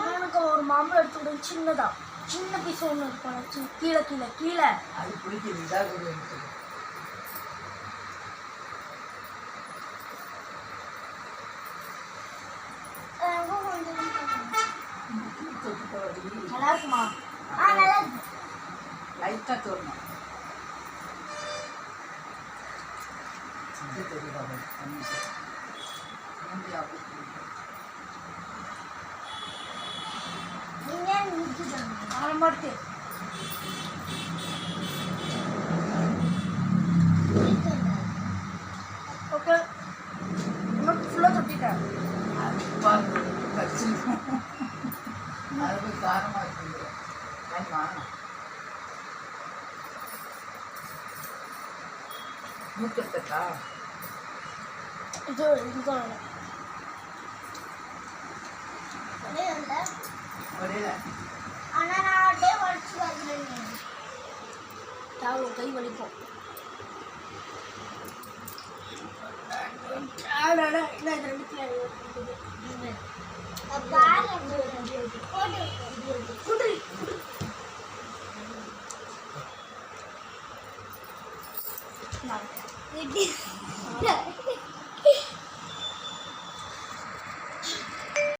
எனக்கு ஒரு மாம்பழம் எடுத்து விட சின்னதா சின்ன பீஸ் ஒன்று இருக்கும் கீழே கீழே கீழே அது பிடிக்கிறதா நல்லா இருக்குமா? நல்லா இருக்கு. லைட்டாக தோணும் மாட்டு ஓகே இன்னும் ஃபுல்லாக தொட்டிட்டேன். அது காரமாக இருக்குது. நூற்றத்தக்கா இது இதுதான் ஆனால் நான் அப்படியே உடச்சி வருகிறேன். கை வலிப்போம்.